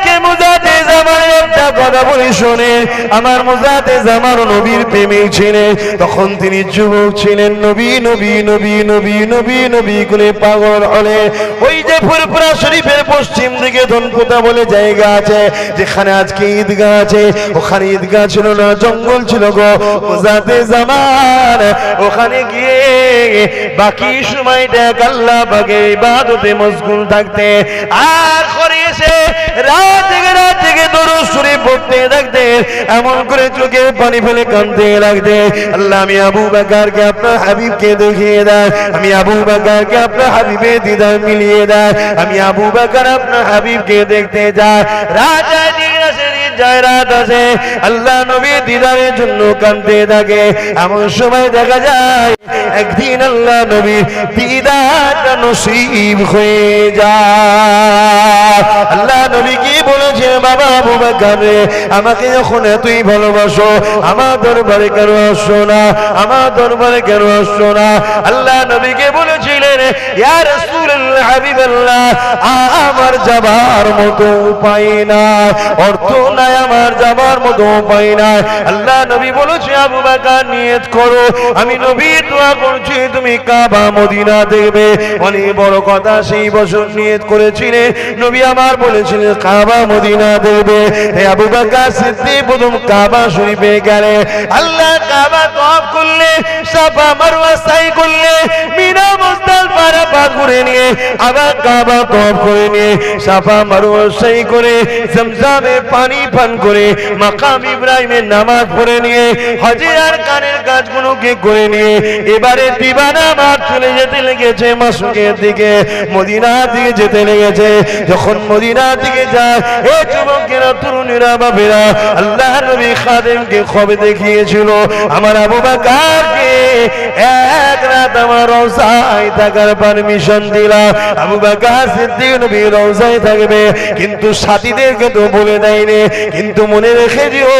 আজকে মুজাতে জামানের একটা কথা বলি শোনে, আমার মুজাতে জামান নবীর প্রেমিক ছিলেন, তখন তিনি যুবক ছিলেন, নবী নবী নবী নবী নবী নবী করে পাগল হলে ওই যে ফুরফুরা শরীফের পশ্চিম দিকে ধনপুতা বলে জায়গা আছে, যেখানে আজকে ঈদগাহ আছে, ওখানে ঈদগাহ ছিল না, জঙ্গল ছিল গো। মুজাতে জামান ওখানে গিয়ে বাকি সময়টা আল্লাহ পাকের ইবাদতে মশগুল থাকতে, আর করে এসে রাত থেকে দরুদ শরীফ পড়তে থাকতে, এমন করে চোখে পানি ফেলে কাঁদতে লাগতে, আল্লাহ আমি আবু বকরকে আপনার হাবিবকে দেখিয়ে দেয়, আমি আবু বকরকে আপনার হাবিবের দিদার মিলিয়ে দেয়, আমি আবু বকর আপনার হাবিবকে দেখতে যাই। রাত যায় রাত আছে, আল্লাহ নবী দিদারের জন্য কাঁদতে থাকে। এমন সময় দেখা যায় একদিন আল্লাহ নবী দিদারটা নসিব হয়ে যায়। আল্লাহ নবী কি বলেছে, বাবা আবু বকর রে, আমাকে যখন এতই ভালোবাসো, আমার দরবারে কেন আসছো না, আমার দরবারে কেন আসছো না? আল্লাহ নবীকে বলেছিলেন, ইয়া রাসূলুল্লাহ হাবিবাল্লাহ, আমার যাবার মতো উপায় না, অর্থ নাই আমার যাবার মতো উপায় নাই। আল্লাহ নবী বলেছে, আবু বকর নিয়ত করো, আমি নবী দোয়া করছি তুমি কাবা মদিনা দেখবে। অনেক বড় কথা, সেই বছর নিয়ত করেছিলেন, নবী আমার বলেছিলেন কাবা মদিনা দেখবে। আবু বকর সিদ্দিক প্রথম কাবা শরীফে গেলে, আল্লাহ কাবা তওয়াফ করলে, সাফা মারওয়া সাই করলে, মিনা মুজদালিফা আরাফা করে নিয়ে আবার কাবা তওয়াফ করে নিয়ে সাফা মারওয়া সাই করে জমজমে পানি পান করে মাকাম ইব্রাহিমের নামাজ পড়ে নিয়ে হজের আর কানের কাজগুলোকে করে নিয়ে এবারে দিবানা মাঠ চলে যেতে লেগেছে মসজিদের দিকে, মদিনার দিকে যেতে লেগেছে। যখন মদিনার দিকে যায়, এ যুবকেরা, তরুণীরা, বাবেরা, আল্লাহ নবী খাদেমকে খবর দেখিয়েছিল, আমার আবু বকরকে এক রাত আমার রওজায় থাকার পারমিশন দিলাম। আবু বকর সিদ্দিক নবী রওজায় থাকবে, কিন্তু সাথীদেরকে তো বলে দেয়নি। কিন্তু মনে রেখে দিও,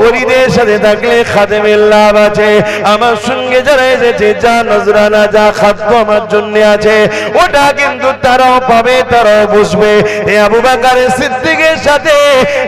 ওলিদের সাথে থাকলে খাদেমের লাভ আছে। আমার সঙ্গে যারা এসেছে, যা নজরানা, যা খাদ্য আমার জন্য আছে, ওটা কিন্তু তারাও পাবে, তারাও বুঝবে। এই আবু বকর সিদ্দিকের সাথে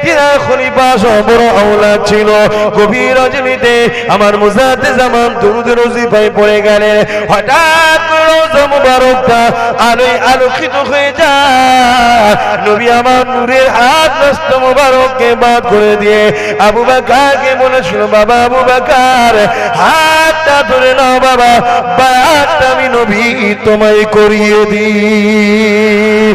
যারা খলিফা সহ বড় আওলাদ ছিল, গভীর রজনীতে আমার মুজাতে জামান দুরুদের ওজিফায় পড়ে গেলেন। হঠাৎ রওজা মুবারকটা আলোয় আলোকিত হয়ে যায়। নবী আমার নূরের হাত নষ্ট মুবারককে বাদ করে দিয়ে আবু বকরকে বলেছিল, বাবা আবু বকর, হাতটা ধরে নাও বাবা, বায়াতটা আমি নবী তোমায় করিয়ে দিই।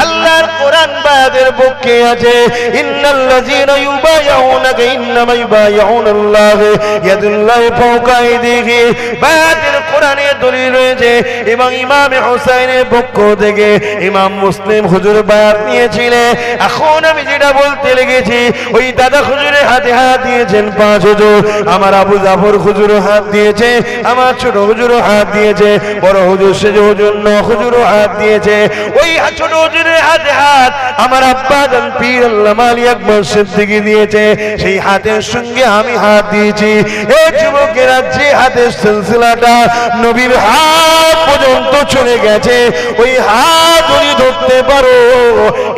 আল্লাহর কোরআন বায়াতের পক্ষে আছে, ইন্নাল্লাযীনা ইউবাইউনাকা ইন্নামা ইউবাইউনাল্লাহ ইয়াদুল্লাহি ফাওকা আইদিহিম। বায়াতের কোরআনে দলিল রয়েছে, এবং ইমাম হুসাইনের পক্ষ থেকে ইমাম মুসলিম হুজুর বায়াত নিয়েছিলেন। এখন আমি যেটা বলতে লেগেছি, ওই দাদা হুজুরের হাতে হাত দিয়েছেন 5 হুজুর, আমার আবু জাফর হুজুর হাত দিয়েছে, আমার ছোট হুজুর হাত দিয়েছে, বড় হুজুর সেজ হুজুর 9 হুজুর হাত দিয়েছে। ওই ছোট হুজুরের হাতে হাত আমার আব্বা জান পীর আল্লামা আলী আকবর সিদ্দিকী দিয়েছে, সেই হাতের সঙ্গে আমি হাত দিয়েছি। এই যুবকেরা, যে হাতের সিলসিলাটা নবীর হাত পর্যন্ত চলে গেছে, ওই হাত যদি ধরতে পারো,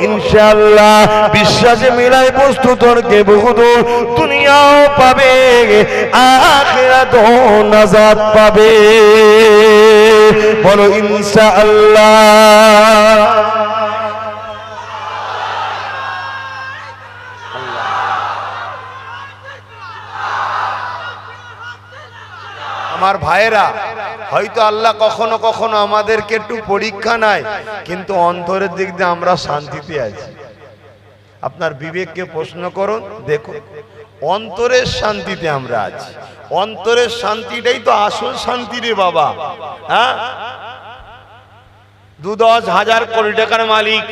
ইনশাআল্লাহ বিশ্বাসে মিলাই বস্তু তর্কে বহুদূর, দুনিয়াও পাবে, আখিরাতও নাজাত পাবে। বলো ইনশাআল্লাহ। আমার ভাইয়েরা, হয়তো আল্লাহ কখনো কখনো আমাদেরকে একটু পরীক্ষা নেয়, কিন্তু অন্তরের দিক দিয়ে আমরা শান্তিতে আছি। আপনার বিবেককে প্রশ্ন করুন, দেখুন, অন্তরের শান্তিতে আমরা আছি। অন্তরের শান্তিটাই তো আসল শান্তি রে বাবা। হ্যাঁ, 2-10 হাজার কোটি টাকার মালিক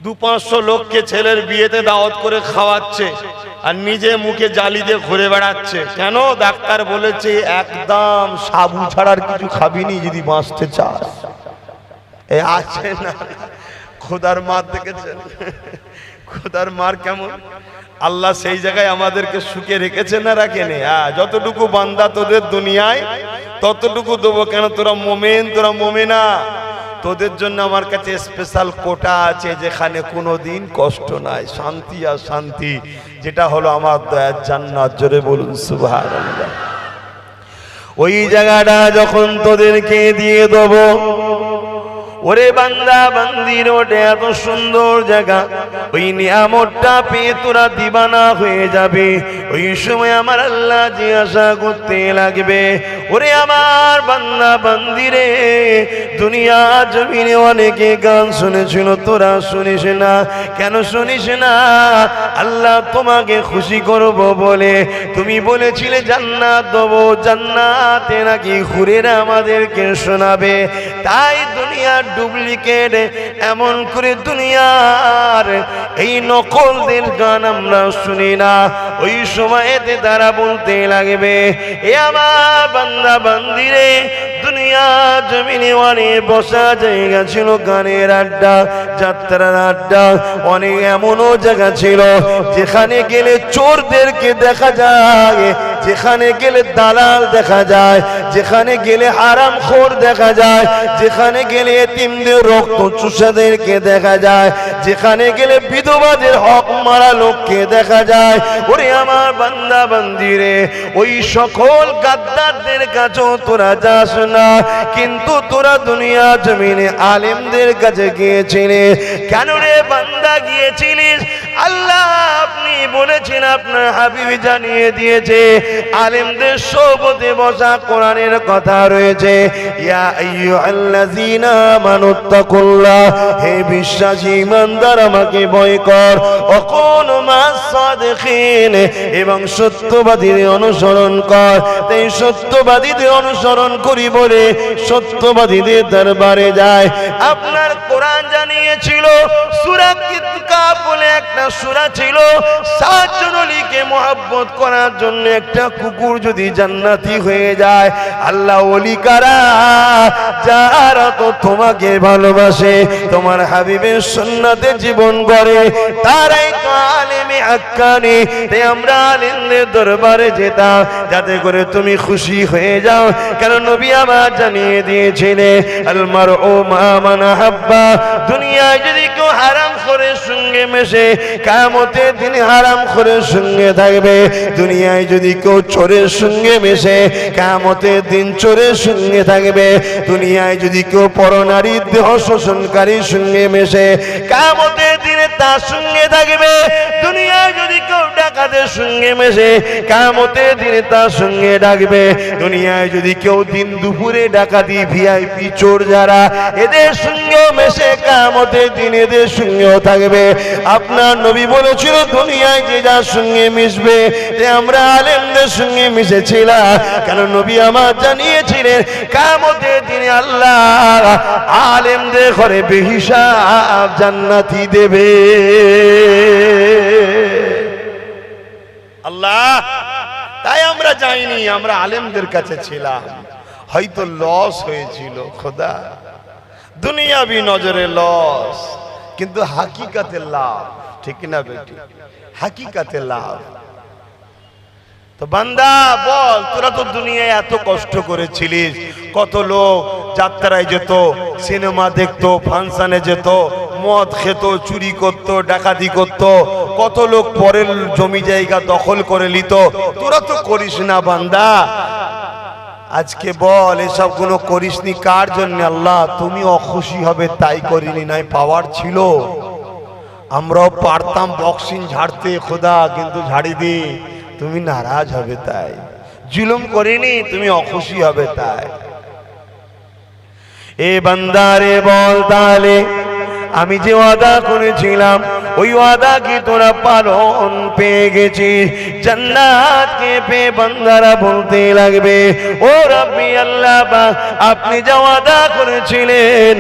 200-500 লোককে ছেলের বিয়েতে দাওয়াত করে খাওয়াচ্ছে, আর নিজে মুখে জালি দিয়ে ঘুরে বেড়াচ্ছে। কেন? ডাক্তার বলেছে একদম সাবু ছাড়ার কিছু খাবিনি যদি বাঁচতে চাস। এ আছে না খোদার মার দেখেছেন? খোদার মার কেমন? আল্লাহ সেই জায়গায় আমাদেরকে সুখে রেখেছে না রাখেনি? যতটুকু বান্দা তোদের দুনিয়ায় ততটুকু দেবো। কেন? তোরা মোমেন, তোরা মোমেনা। তোদের জন্য আমার কাছে স্পেশাল কোটা আছে, যেখানে কোনোদিন কষ্ট নাই, শান্তি আর শান্তি, যেটা হলো আমার দয়ার জান্নাত। জোরে বলুন সুবহানাল্লাহ। ওই জায়গাটা যখন তোদেরকে দিয়ে দেবো, ওরে বান্দা বান্দির ওটা এত সুন্দর জায়গা, ওই নিয়ামতটা পেয়ে তোরা দিবানা হয়ে যাবে। ওই সময় আমার আল্লাহ জিজ্ঞাসা করতে লাগবে, ওরে আমার বান্দা বান্দিরে, দুনিয়া জমিনে অনেকে গান শুনেছিল, তোরা শুনিস না কেন? শুনিস না? আল্লাহ তোমাকে খুশি করব বলে তুমি বলেছিলে জান্নাত দেবো, জান্নাতে নাকি হুরেরা আমাদেরকে শোনাবে। তাই দুনিয়ার ডুপ্লিকেট, এমন করে দুনিয়ার এই নকলদের গান আমরা শুনি না। ওই সময়তে তারা বলতে লাগবে, এ আমার বান্দা বান্দিরে, দুনিয়া জমিনে অনেক বসা জায়গা ছিল, গানের আড্ডা, যাত্রার আড্ডা, অনেক এমনও জায়গা ছিল যেখানে গেলে চোরদেরকে দেখা যায়, যেখানে গেলে দালাল দেখা যায়, যেখানে গেলে হারামখোর দেখা যায়, যেখানে গেলে এতিমদের রক্ত চুষাদেরকে দেখা যায়, যেখানে গেলে বিধবাদের হক মারা লোককে দেখা যায়। ওরে আমার বান্দা বান্দিরে, ওই সকল গাদ্দারদের কাছেও তোরা যাস না, কিন্তু তোরা দুনিয়া জমিনে আলেমদের কাছে গিয়েছিলি। কেন রে বান্দা গিয়েছিলিস? আল্লাহ আপনি বলেছেন, আপনার হাবিব জানিয়ে দিয়েছে, আলেমদের সোবতে বসা কোরআনের কথা রয়েছে, ইয়া আইয়ুহাল্লাযীনা আমানুত্তাকুল্লাহ, হে বিশ্বাসী ইমানদার আমাকে ভয় কর, ওয়াকুনু মাস সাদিকিন, এবং সত্যবাদীদের অনুসরণ কর। তাই সত্যবাদীদের অনুসরণ করি বলে সত্যবাদীদের দরবারে যায়। আপনার কোরআন জানিয়েছিল, সূরা কিতাব বলে একটা সূরা ছিল, 7 জন ওলিকে মহব্বত করার জন্য একটা কুকুর যদি জান্নাতি হয়ে যায়, আল্লাহ ওলি কারা? যারা তো তোমাকে ভালোবাসে, তোমার হাবিবের সুন্নাতে জীবন গড়ে, তারাই তো আলেমে হাক্কানি। তাই আমরা আলেমদের দরবারে যেতাম যাতে করে তুমি খুশি হয়ে যাও। কারণ নবী আমার জানিয়ে দিয়েছিলেন, আল মারউ মা মান হাব্বা, দুনিয়ায় যদি কেউ হারামখোরের সঙ্গে মেশে, কিয়ামতের দিন হারামখোরের সঙ্গে থাকবে। দুনিয়ায় যদি কেউ চোরের সঙ্গে মেশে, কিয়ামতের দিন চোরের সঙ্গে থাকবে। দুনিয়ায় যদি কেউ পরনারীর দেহ শোষণকারীর সঙ্গে মেশে, কিয়ামতের দিনে তার সঙ্গে থাকবে। দুনিয়ায় যদি কেউ ডাকাতের সঙ্গে মেশে, কিয়ামতের দিনে তার সঙ্গে ডাকবে। দুনিয়ায় যদি কেউ দিন দুপুরে ডাকাতি, ভিআইপি চোর যারা, এদের সঙ্গেও মেশে, কিয়ামতের দিন এদের সঙ্গেও থাকবে। আপনার নবী বলেছিল, দুনিয়ায় যে যার সঙ্গে মিশবে, আমরা আলেমদের সঙ্গে মিশেছিলাম। কারণ নবী আমার জানিয়েছিলেন, কিয়ামতের দিনে আল্লাহ আলেমদের ঘরে বেহিসাব জান্নাতি দেবে। আল্লাহ, তাই আমরা যাইনি, আমরা আলেমদের কাছে ছিলাম। হয়তো লস হয়েছিল খোদা, দুনিয়াবি নজরে লস, কিন্তু হাকিকাতে লাভ। ঠিক না বেটি? হাকিকাতে লাভ। তো বান্দা বল, তোরা তো দুনিয়ায় এত কষ্ট করেছিলিস, কত লোক যাত্রায় যেত, সিনেমা দেখতো, ফাংশনে যেত, মদ খেত, চুরি করত, ডাকাতি করত, কত লোক পরের জমি জায়গা দখল করে নিত। তোরা তো করিস না বান্দা। আজকে বল, এসব গুলো করিসনি কার জন্য? আল্লাহ তুমি অখুশি হবে তাই করিনি, নাই পাওয়ার ছিল। আমরাও পারতাম বক্সিং ঝাড়তে খোদা, কিন্তু ঝাড়ি দি, তুমি নারাজ হবে তাই। জুলুম করিনি, তুমি অখুশি হবে তাই। এ বান্দারে বল, তাহলে আমি যে ওয়াদা করেছিলাম, ওই ওয়াদা কি তোরা পালন পেয়ে গেছিস? জান্নাতকে পেয়ে বান্দারা বলতে লাগবে, ও রাব্বি আল্লাহ পাক, আপনি যা ওয়াদা করেছিলেন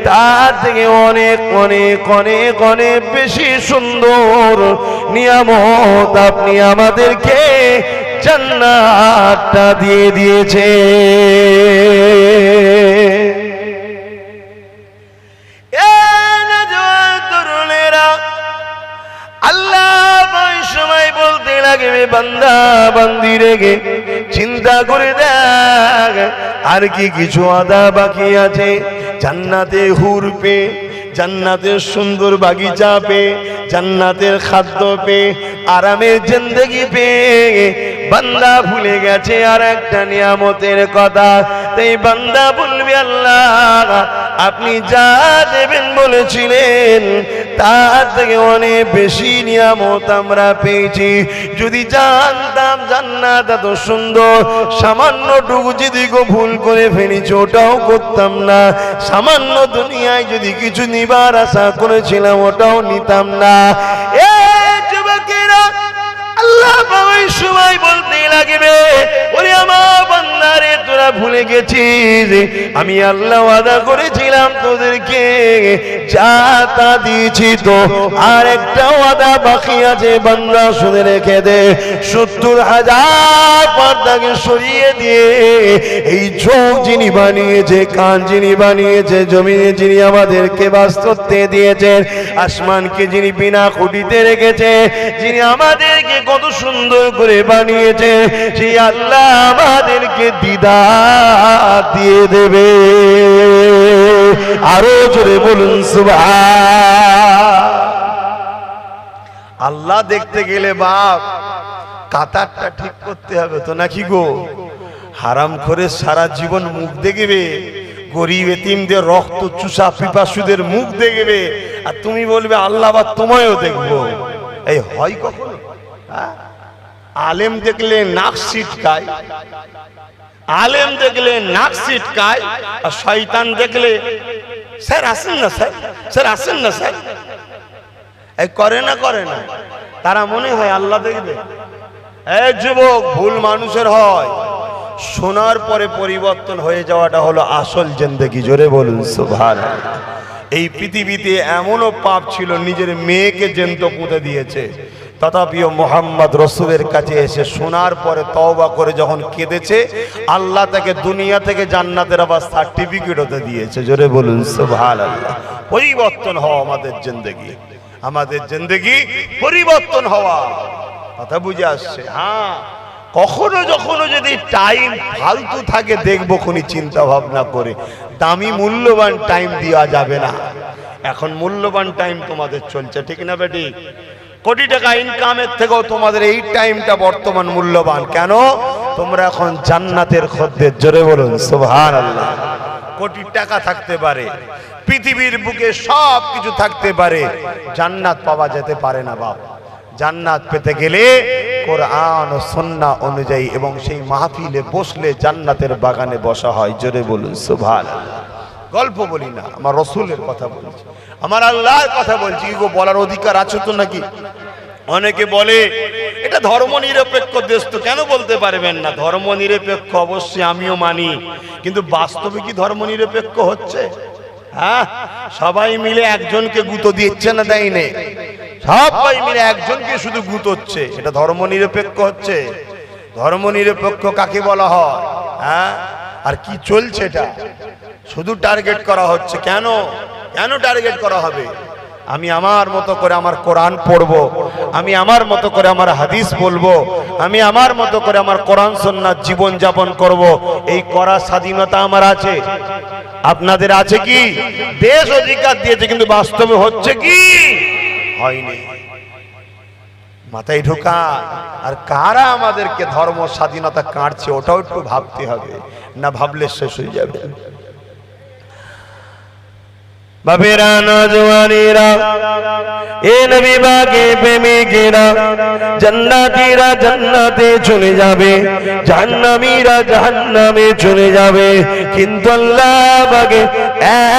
তার থেকে অনেক অনেক অনেক অনেক বেশি সুন্দর নিয়ামত আপনি আমাদেরকে জান্নাতটা দিয়ে দিয়েছে। বান্দা বান্দি রেগে চিন্তা করে দেখ, আর কি কিছু আদা বাকি আছে? জান্নাতে হুর পেয়ে, জান্নাতের সুন্দর বাগিচা পেয়ে, জান্নাতের খাদ্য পেয়ে, আরামের জিন্দেগি পেয়ে বান্দা ভুলে গেছে আর একটা নিয়ামতের কথা। তাই বান্দা বলবে, আল্লাহ আপনি যা দেবেন বলেছিলেন তার থেকে অনেক বেশি নিয়ামত আমরা পেয়েছি। যদি জানতাম জান্নাত এত সুন্দর, সামান্যটুকু যদি ভুল করে ফেলেছি ওটাও করতাম না। সামান্য দুনিয়ায় যদি কিছু নিবার আশা করেছিলাম ওটাও নিতাম না। আল্লাহ ওই সময় বলতে লাগবে, ওরে আমার বান্দারে তোরা ভুলে গেছিস আমি আল্লাহ ওয়াদা করেছিলাম তোদেরকে যা তা দিয়েছি, তো আর একটা ওয়াদা বাকি আছে বান্দা শুনে রেখে দে। 70,000 পর্দাকে সরিয়ে দিয়ে এই চোখ যিনি বানিয়েছে, কান যিনি বানিয়েছে, জমিনে যিনি আমাদেরকে বাস করতে দিয়েছেন, আসমানকে যিনি বিনা খুঁটিতে রেখেছে, যিনি আমাদেরকে কত সুন্দর করে বানিয়েছে, সেই আল্লাহ আমাদেরকে দিদার দিয়ে দেবে। আরো জোরে বলুন সুবহান। আল্লাহ দেখতে গেলে বাপ কাতারটা ঠিক করতে হবে তো নাকি গো? হারাম করে সারা জীবন মুখ দেখবে, গরিব এতিমদের রক্ত চুষা পিপাসুদের মুখ দেখবে, আর তুমি বলবে আল্লাহ বা তোমায়ও দেখবো। এই হয় কখনো? আলেম দেখলে নাক সিটকায়, আলেম দেখলে নাক সিটকায়, আর শয়তান দেখলে স্যার আসেন না, স্যার স্যার আসেন না, স্যার এই করে না, করে না। তারা মনে হয় আল্লাহ দেখবে। এই যুবক, ভুল মানুষের হয়, শোনার পরে পরিবর্তন হয়ে যাওয়াটা হলো আসল জিন্দেগি। জোরে বলুন সুবহানাল্লাহ। এই পৃথিবীতে এমনও পাপ ছিল নিজের মেয়েকে জ্যান্ত পুঁতে দিয়েছে, তথাপিও মোহাম্মদ রসুলের কাছে এসে শোনার পরে তওবা করে যখন কেঁদেছে, আল্লাহ তাকে দুনিয়া থেকে জান্নাতের আবার সার্টিফিকেট হতে দিয়েছে। জোরে বলুন সুবহানাল্লাহ। পরিবর্তন হওয়া আমাদের জিন্দেগি, আমাদের জিন্দেগি পরিবর্তন হওয়া, কথা বুঝে আসছে? হ্যাঁ, কখনো যখনো যদি টাইম ফালতু থাকে দেখবো কোনি চিন্তা ভাবনা করে, দামি মূল্যবান টাইম দেওয়া যাবে না। এখন মূল্যবান টাইম তোমাদের চলছে, ঠিক না বেটি? কোটি টাকা ইনকামের থেকেও তোমাদের এই টাইমটা বর্তমান মূল্যবান। কেন? তোমরা এখন জান্নাতের খদ্দের। জোরে বলুন সুবহানাল্লাহ। কোটি টাকা থাকতে পারে, পৃথিবীর বুকে সব কিছু থাকতে পারে, জান্নাত পাওয়া যেতে পারে না বাপ। জান্নাত পেতে গেলে কোরআন ও সুন্নাহ অনুযায়ী এবং সেই মাহফিলে বসলে জান্নাতের বাগানে বসা হয়। জোরে বলুন সুবহানাল্লাহ। গল্প বলি না, আমার রসুলের কথা বলছি, আমার আল্লাহর কথা বলছি। কি গো, বলার অধিকার আছে তো নাকি? অনেকে বলে এটা ধর্ম নিরপেক্ষ দেশ, তো কেন বলতে পারবেন না? ধর্ম নিরপেক্ষ অবশ্যই আমিও মানি, কিন্তু বাস্তবে কি ধর্ম নিরপেক্ষ হচ্ছে? হ্যাঁ, সবাই মিলে একজনকে গুঁতো দিচ্ছে না, দেয় না? সবাই মিলে একজনকে শুধু গুঁতোচ্ছে, এটা ধর্ম নিরপেক্ষ হচ্ছে? ধর্ম নিরপেক্ষ কাকে বলা হয়? হ্যাঁ, আর কি চলছে এটা? শুধু টার্গেট করা হচ্ছে। কেন? কেন টার্গেট করা হবে? আমি আমার মতো করে আমার কোরআন পড়বো, আমি আমার মতো করে আমার হাদিস বলবো, আমি আমার মতো করে আমার কোরআন সুন্নাহ জীবন যাপন করব, এই করার স্বাধীনতা আমার আছে। আপনাদের আছে কি? দেশ অধিকার দিয়েছে, কিন্তু বাস্তবে হচ্ছে কি? হয়নি। মাথায় ঢোকা। আর কারা আমাদেরকে ধর্ম স্বাধীনতা কাটছে ওটাও একটু ভাবতে হবে, না ভাবলে শেষ হয়ে যাবে। বাবেরা নওজওয়ানেরা, এ নবী বাগে প্রেমিকেরা, জান্নাতীরা জান্নাতে চলে যাবে, জাহান্নামীরা জাহান্নামে চলে যাবে, কিন্তু আল্লাহ বাগে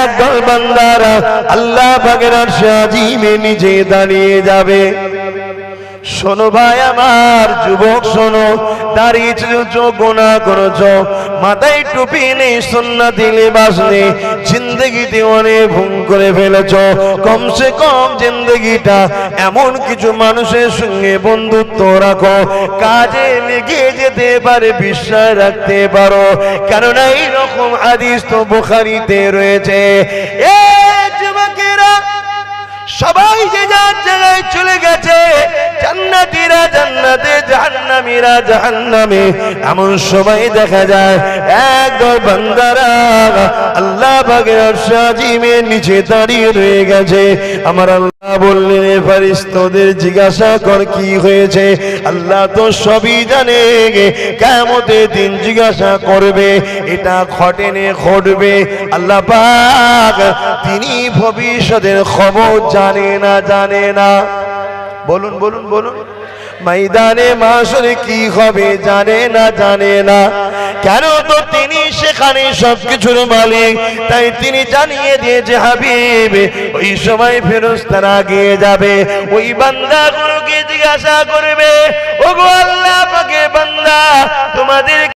একদল বান্দারা আল্লাহ বাগের আরশে আজিমে নিজে দাঁড়িয়ে যাবে। শোনো ভাই আমার, যুবক শোনো, দাঁড়িয়েছো, গোনা করেছো, মাথায় টুপি নেই, সুন্নতি লিবাস নেই, জিন্দেগিতে অনেক ভুল করে ফেলেছো। কমসে কম জিন্দেগিটা এমন কিছু মানুষের সঙ্গে বন্ধুত্ব রাখো, কাজে লেগে যেতে পারে, বিশ্বাস রাখতে পারো, কেননা এইরকম হাদিস তো বুখারীতে রয়েছে। এ যুবকেরা, সবাই যে যার জায়গায় চলে গেছে, জান্নাতীরা জান্নাতে, জাহান্নামীরা জাহান্নামে। এমন সময় দেখা যায় একদল বান্দারা আল্লাহ পাকের আরশ আজিমের নিচে দাঁড়িয়ে রয়ে গেছে। আমার আল্লাহ বললেন, এ ফেরেশতাদের জিজ্ঞাসা কর কি হয়েছে। আল্লাহ তো সবই জানে, কিয়ামতের দিন জিজ্ঞাসা করবে, এটা ঘটেনে ঘটবে। আল্লাহ পাক তিনি ভবিষ্যতের খবর জানে না, জানে না। বলুন বলুন বলুন, ময়দানে মাশরে কি হবে জানে না, জানে না। কেন? তো তিনি সেখানে সবকিছুর মালিক, তাই তিনি জানিয়ে দিয়েছে হাবিব, ওই সময় ফেরেশতারা আগিয়ে যাবে, ওই বান্দাগুলোকে জিজ্ঞাসা করবে, ওগো আল্লাহ পাকের বান্দা, তোমাদের